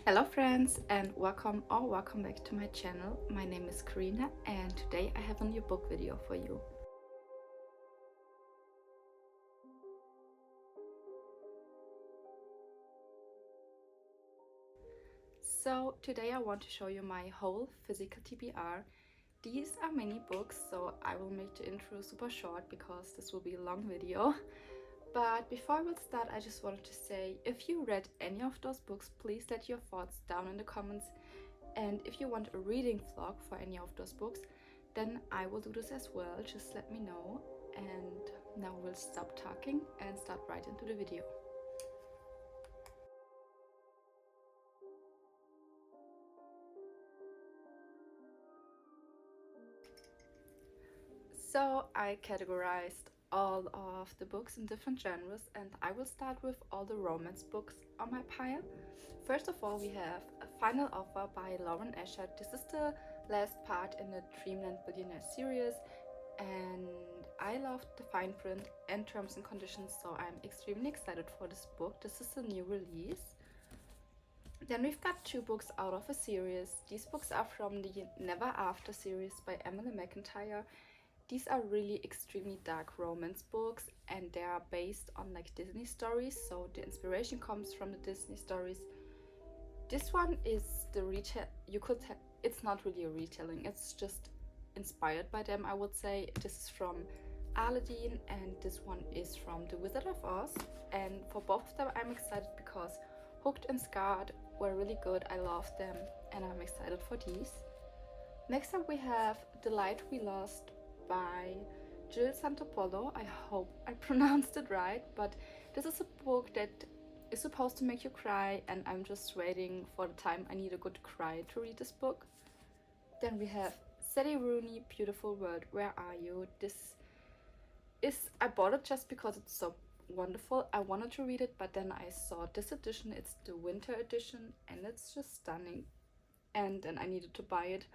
Hello friends and welcome back to my channel. My name is Carina and today I have a new book video for you. So today I want to show you my whole physical TBR. These are mini books, so I will make the intro super short because this will be a long video. But before I will start, I just wanted to say, if you read any of those books, please let your thoughts down in the comments. And if you want a reading vlog for any of those books, then I will do this as well. Just let me know. And now we'll stop talking and start right into the video. So I categorized all of the books in different genres, and I will start with all the romance books on my pile. First of all, we have A Final Offer by Lauren Asher. This is the last part in the Dreamland Billionaire series, and I loved the fine print and terms and conditions, so I'm extremely excited for this book. This is a new release. Then we've got two books out of a series. These books are from the Never After series by Emily McIntyre. These are really extremely dark romance books, and they are based on like Disney stories, so the inspiration comes from the Disney stories. This one is the it's not really a retelling, it's just inspired by them, I would say. This is from Aladdin and this one is from The Wizard of Oz, and for both of them I'm excited because Hooked and Scarred were really good. I loved them and I'm excited for these. Next up we have The Light We Lost by Jill Santopolo. I hope I pronounced it right, but this is a book that is supposed to make you cry, and I'm just waiting for the time I need a good cry to read this book. Then we have Sally Rooney, Beautiful World, Where Are You? I bought it just because it's so wonderful. I wanted to read it, but then I saw this edition. It's the winter edition and it's just stunning, and then I needed to buy it.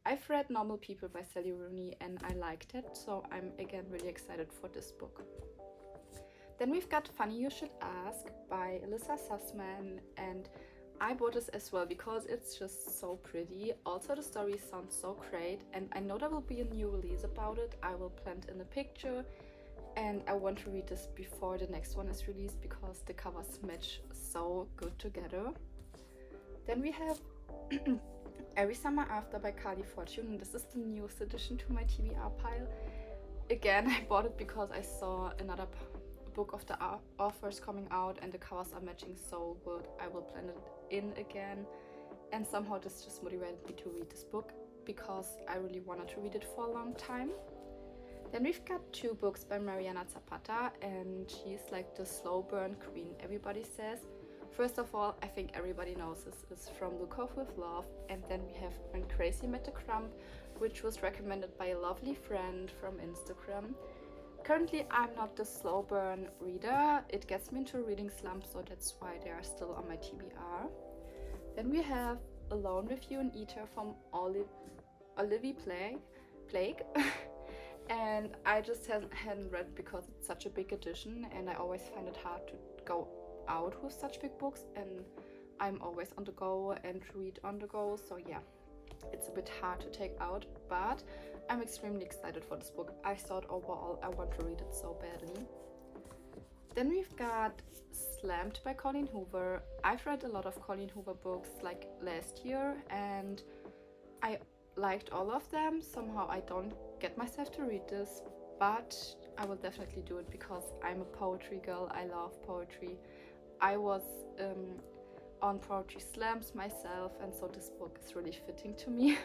I've read Normal People by Sally Rooney and I liked it, so I'm again really excited for this book. Then we've got Funny You Should Ask by Alyssa Sussman, and I bought this as well because it's just so pretty. Also the story sounds so great, and I know there will be a new release about it. I will plant in a picture, and I want to read this before the next one is released because the covers match so good together. Then we have Every Summer After by Carly Fortune. This is the newest addition to my TBR pile. Again, I bought it because I saw another book of the authors coming out and the covers are matching so good. I will plan it in again, and somehow this just motivated me to read this book because I really wanted to read it for a long time. Then we've got two books by Mariana Zapata, and she's like the slow burn queen, everybody says. First of all, I think everybody knows this is from Look Off With Love, and then we have When Crazy Met the Crumb, which was recommended by a lovely friend from Instagram. Currently, I'm not the slow burn reader. It gets me into a reading slump, so that's why they are still on my TBR. Then we have Alone With You and Eater from Olivia Plague. And I just hadn't read because it's such a big edition, and I always find it hard to go out with such big books, and I'm always on the go and read on the go, so yeah, it's a bit hard to take out, but I'm extremely excited for this book. I thought overall I want to read it so badly. Then we've got Slammed by Colleen Hoover. I've read a lot of Colleen Hoover books like last year and I liked all of them. Somehow I don't get myself to read this, but I will definitely do it because I'm a poetry girl. I love poetry. I was on poetry slams myself, and so this book is really fitting to me.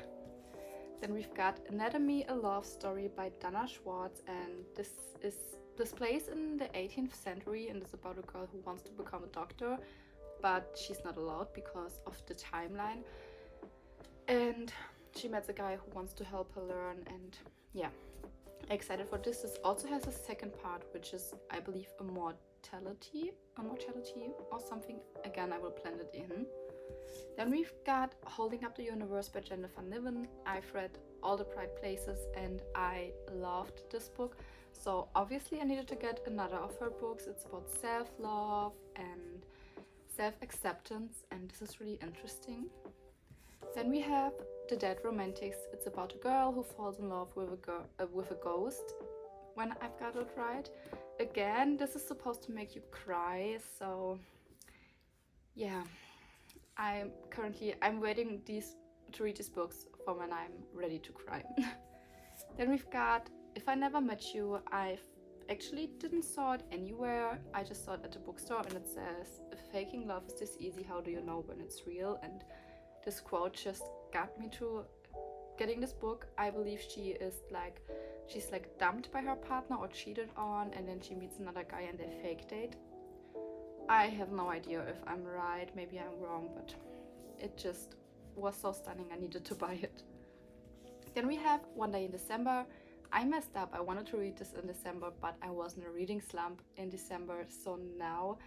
Then we've got Anatomy, a Love Story by Dana Schwartz, and this plays in the 18th century and is about a girl who wants to become a doctor, but she's not allowed because of the timeline. And she met a guy who wants to help her learn, and yeah, excited for this. This also has a second part, which is, I believe, Immortality or something. Again, I will plan it in. Then we've got Holding Up the Universe by Jennifer Niven. I've read All the Bright Places and I loved this book, so obviously I needed to get another of her books. It's about self-love and self-acceptance, and this is really interesting. Then we have The Dead Romantics. It's about a girl who falls in love with a ghost, when I've got it right. Again, this is supposed to make you cry, so yeah, I'm waiting to read these books for when I'm ready to cry. Then we've got If I Never Met You. I actually didn't saw it anywhere. I just saw it at the bookstore, and it says, "If faking love is this easy, how do you know when it's real?" And this quote just got me to getting this book. I believe she's like dumped by her partner or cheated on, and then she meets another guy and they fake date. I have no idea if I'm right, maybe I'm wrong, but it just was so stunning I needed to buy it. Then we have One Day in December. I messed up. I wanted to read this in December, but I was in a reading slump in December, so now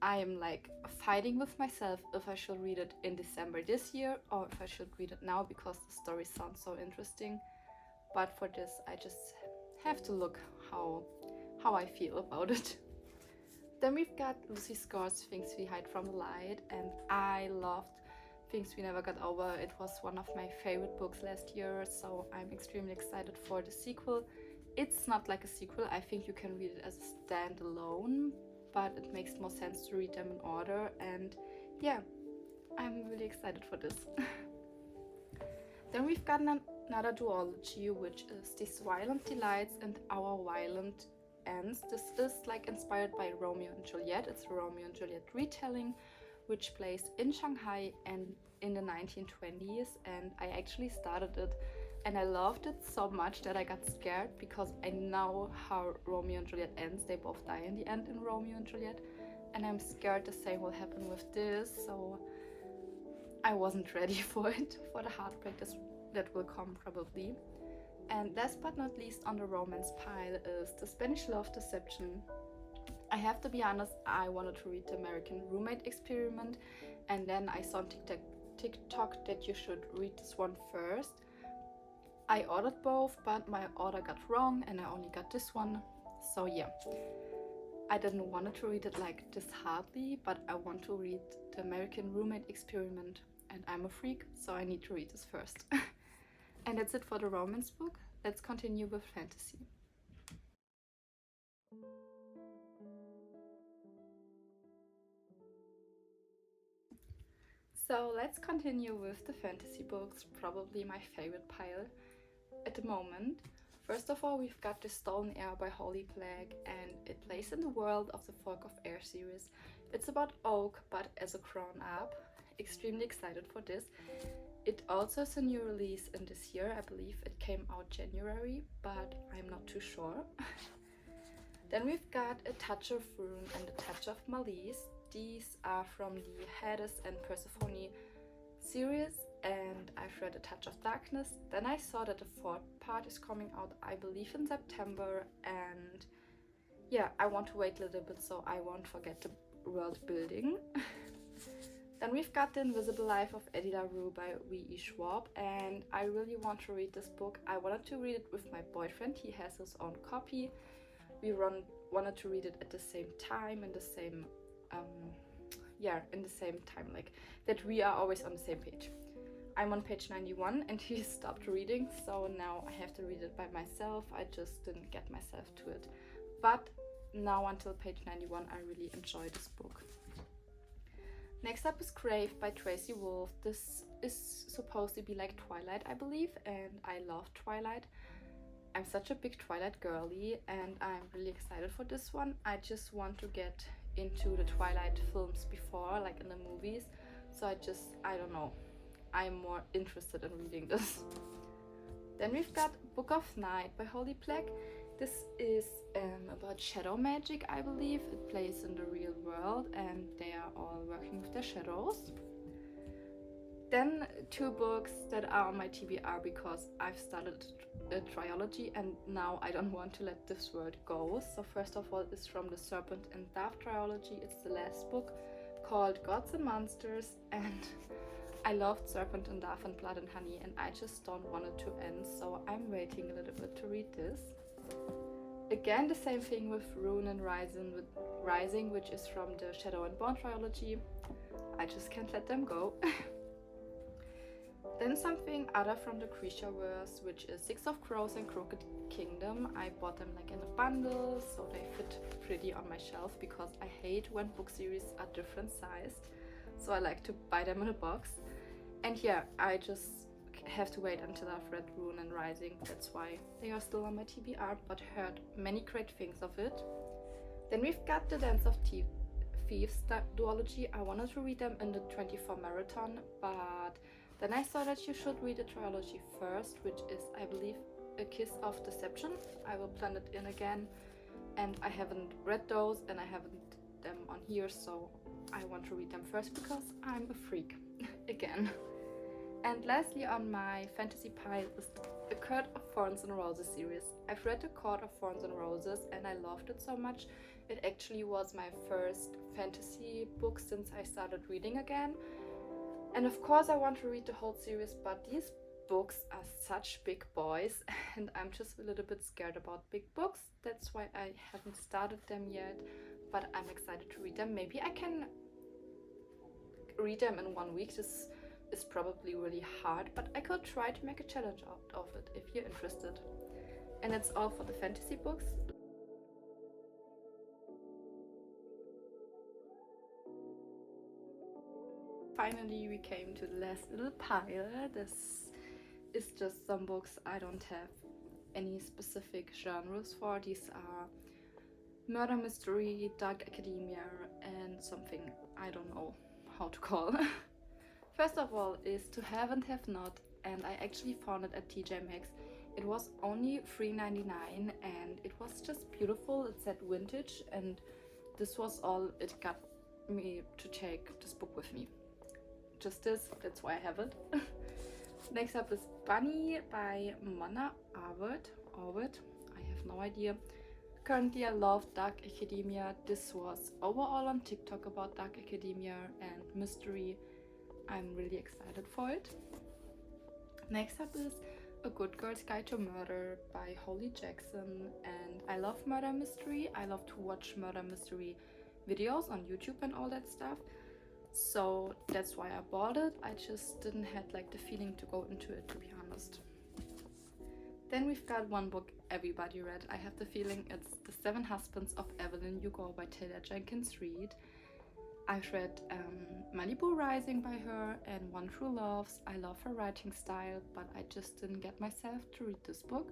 I am like fighting with myself if I should read it in December this year or if I should read it now, because the story sounds so interesting. But for this, I just have to look how I feel about it. Then we've got Lucy Scott's Things We Hide from the Light, and I loved Things We Never Got Over. It was one of my favorite books last year, so I'm extremely excited for the sequel. It's not like a sequel. I think you can read it as a standalone, but it makes more sense to read them in order, and yeah, I'm really excited for this. Then we've got another duology, which is These Violent Delights and Our Violent Ends. This is like inspired by Romeo and Juliet. It's a Romeo and Juliet retelling, which plays in Shanghai and in the 1920s, and I actually started it and I loved it so much that I got scared, because I know how Romeo and Juliet ends. They both die in the end in Romeo and Juliet, and I'm scared the same will happen with this, so I wasn't ready for it, for the heartbreak that will come probably. And last but not least on the romance pile is The Spanish Love Deception. I have to be honest, I wanted to read The American Roommate Experiment, and then I saw on TikTok that you should read this one first. I ordered both, but my order got wrong and I only got this one. So yeah, I didn't want to read it like this hardly, but I want to read The American Roommate Experiment, and I'm a freak, so I need to read this first. And that's it for the romance book. Let's continue with fantasy. So let's continue with the fantasy books, probably my favorite pile at the moment. First of all, we've got The Stolen Heir by Holly Black, and it plays in the world of the Folk of Air series. It's about Oak, but as a grown-up. Extremely excited for this. It also has a new release in this year. I believe it came out January, but I'm not too sure. Then we've got A Touch of Rune and A Touch of Malice. These are from the Hades and Persephone series, and I've read A Touch of Darkness. Then I saw that the fourth part is coming out, I believe, in September, and yeah, I want to wait a little bit so I won't forget the world building. Then we've got The Invisible Life of Eddie LaRue by V.E. Schwab, and I really want to read this book. I wanted to read it with my boyfriend. He has his own copy. We wanted to read it at the same time, in the same time, like that we are always on the same page. I'm on page 91 and he stopped reading, so now I have to read it by myself. I just didn't get myself to it, but now until page 91 I really enjoy this book. Next up is Crave by Tracy Wolff. This is supposed to be like Twilight, I believe, and I love Twilight. I'm such a big Twilight girly, and I'm really excited for this one. I just want to get into the Twilight films before, like in the movies, so I don't know, I'm more interested in reading this. Then we've got Book of Night by Holly Black. This is about shadow magic, I believe. It plays in the real world and they are all working with their shadows. Then two books that are on my TBR because I've started a trilogy and now I don't want to let this word go. So first of all is from the Serpent and Dove trilogy. It's the last book, called Gods and Monsters, and I loved Serpent and Dove and Blood and Honey, and I just don't want it to end, so I'm waiting a little bit to read this. Again, the same thing with Rune and Rising, which is from the Shadow and Bone trilogy. I just can't let them go. Then something other from the Creatureverse, which is Six of Crows and Crooked Kingdom. I bought them like in a bundle, so they fit pretty on my shelf because I hate when book series are different sized. So I like to buy them in a box. And yeah, I just have to wait until I've read Rune and Rising. That's why they are still on my TBR, but heard many great things of it. Then we've got the Dance of Thieves duology. I wanted to read them in the 24 marathon, but then I saw that you should read the trilogy first, which is, I believe, A Kiss of Deception. I will plan it in again, and I haven't read those and I haven't them on here, so I want to read them first because I'm a freak again. And lastly on my fantasy pile is the Court of Thorns and Roses series. I've read the Court of Thorns and Roses and I loved it so much. It actually was my first fantasy book since I started reading again. And of course I want to read the whole series, but these books are such big boys and I'm just a little bit scared about big books. That's why I haven't started them yet, but I'm excited to read them. Maybe I can read them in 1 week. This is probably really hard, but I could try to make a challenge out of it if you're interested. And it's all for the fantasy books. Finally, we came to the last little pile. This is just some books I don't have any specific genres for. These are murder mystery, dark academia, and something I don't know how to call. First of all is To Have and Have Not, and I actually found it at TJ Maxx. It was only $3.99 and it was just beautiful. It said vintage, and this was all it got me to take this book with me. Just this, that's why I have it. Next up is Bunny by Mona Arwood. I have no idea. Currently I love Dark Academia. This was overall on TikTok about Dark Academia and mystery. I'm really excited for it. Next up is A Good Girl's Guide to Murder by Holly Jackson, and I love murder mystery. I love to watch murder mystery videos on YouTube and all that stuff. So that's why I bought it. I just didn't have like the feeling to go into it, to be honest. Then we've got one book everybody read. I have the feeling it's The Seven Husbands of Evelyn Hugo by Taylor Jenkins Reid. I've read Malibu Rising by her and One True Loves. I love her writing style, but I just didn't get myself to read this book.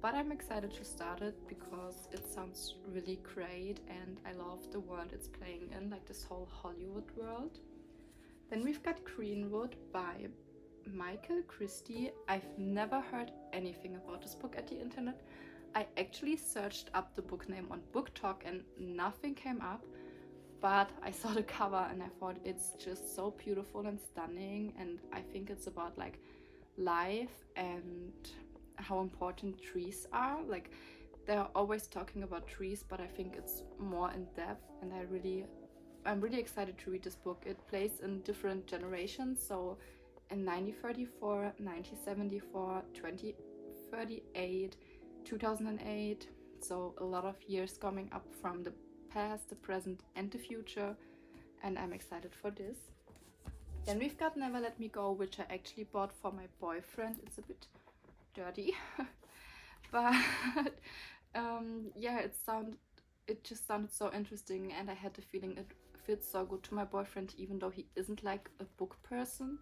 But I'm excited to start it because it sounds really great and I love the world it's playing in, like this whole Hollywood world. Then we've got Greenwood by Michael Christie. I've never heard anything about this book at the internet. I actually searched up the book name on BookTok and nothing came up, but I saw the cover and I thought it's just so beautiful and stunning, and I think it's about like life and how important trees are. Like they're always talking about trees, but I think it's more in depth, and I'm really excited to read this book. It plays in different generations, so in 1934, 1974, 2038, 2008, so a lot of years coming up from the past, the present and the future, and I'm excited for this. Then we've got Never Let Me Go, which I actually bought for my boyfriend. It's a bit dirty but yeah, it just sounded so interesting, and I had the feeling it fits so good to my boyfriend, even though he isn't like a book person.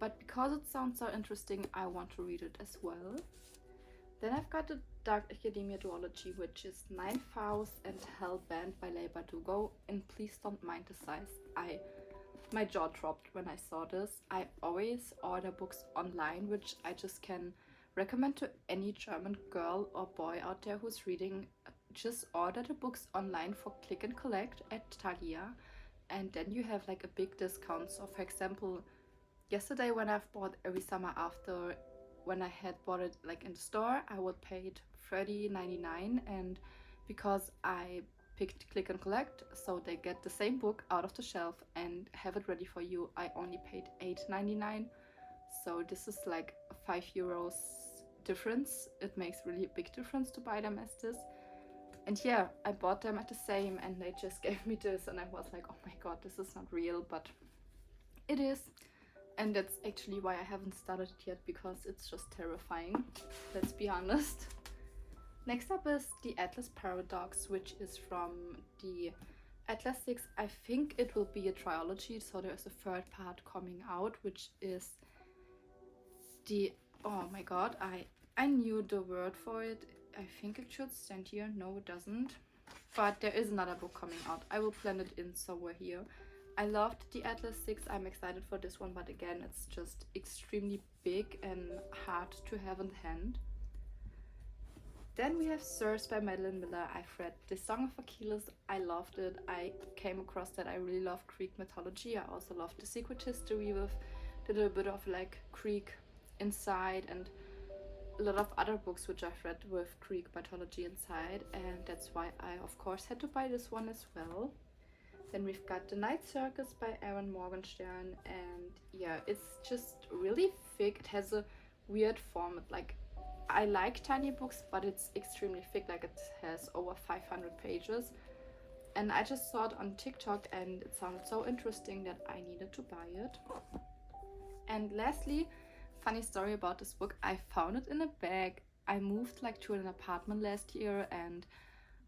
But because it sounds so interesting, I want to read it as well. Then I've got the Dark Academia duology, which is Nine Vows and Hellbent by Leigh Bardugo, and please don't mind the size. My jaw dropped when I saw this. I always order books online, which I just can recommend to any German girl or boy out there who's reading. Just order the books online for click and collect at Thalia, and then you have like a big discount. So for example, yesterday when I've bought Every Summer After, when I had bought it like in the store, I would pay it $30.99, and because I picked click and collect, so they get the same book out of the shelf and have it ready for you, I only paid $8.99. So this is like €5 difference. It makes really a big difference to buy them as this. And yeah, I bought them at the same and they just gave me this and I was like, oh my god, this is not real, but it is. And that's actually why I haven't started it yet, because it's just terrifying, let's be honest. Next up is the Atlas Paradox, which is from the Atlas 6. I think it will be a trilogy, so there's a third part coming out, which is the, oh my god, I knew the word for it. I think it should stand here. No, it doesn't. But there is another book coming out. I will plan it in somewhere here. I loved the Atlas 6. I'm excited for this one, but again, it's just extremely big and hard to have in hand. Then we have Sirs by Madeline Miller. I've read The Song of Achilles. I loved it. I came across that I really love Greek mythology. I also love the secret history with a little bit of like Greek inside, and a lot of other books which I've read with Greek mythology inside, and that's why I of course had to buy this one as well. Then we've got The Night Circus by Aaron Morgenstern, and yeah, it's just really thick. It has a weird format. Like, I like tiny books, but it's extremely thick. Like, it has over 500 pages. And I just saw it on TikTok and it sounded so interesting that I needed to buy it. And lastly, funny story about this book, I found it in a bag. I moved like to an apartment last year and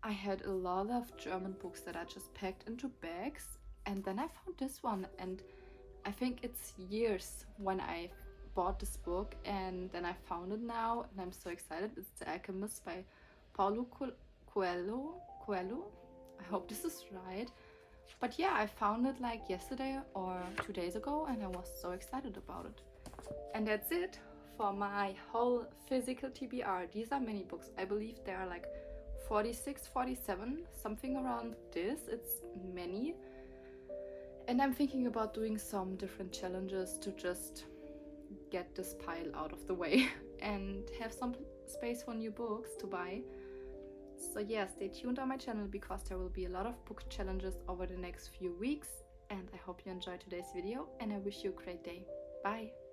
I had a lot of German books that I just packed into bags, and then I found this one, and I think it's years when I bought this book, and then I found it now and I'm so excited. It's The Alchemist by Paulo Coelho. I hope this is right. But yeah, I found it like yesterday or 2 days ago and I was so excited about it. And that's it for my whole physical TBR. These are mini books. I believe there are like 46, 47, something around this. It's many. And I'm thinking about doing some different challenges to just get this pile out of the way and have some space for new books to buy. So yeah, stay tuned on my channel because there will be a lot of book challenges over the next few weeks. And I hope you enjoyed today's video and I wish you a great day. Bye!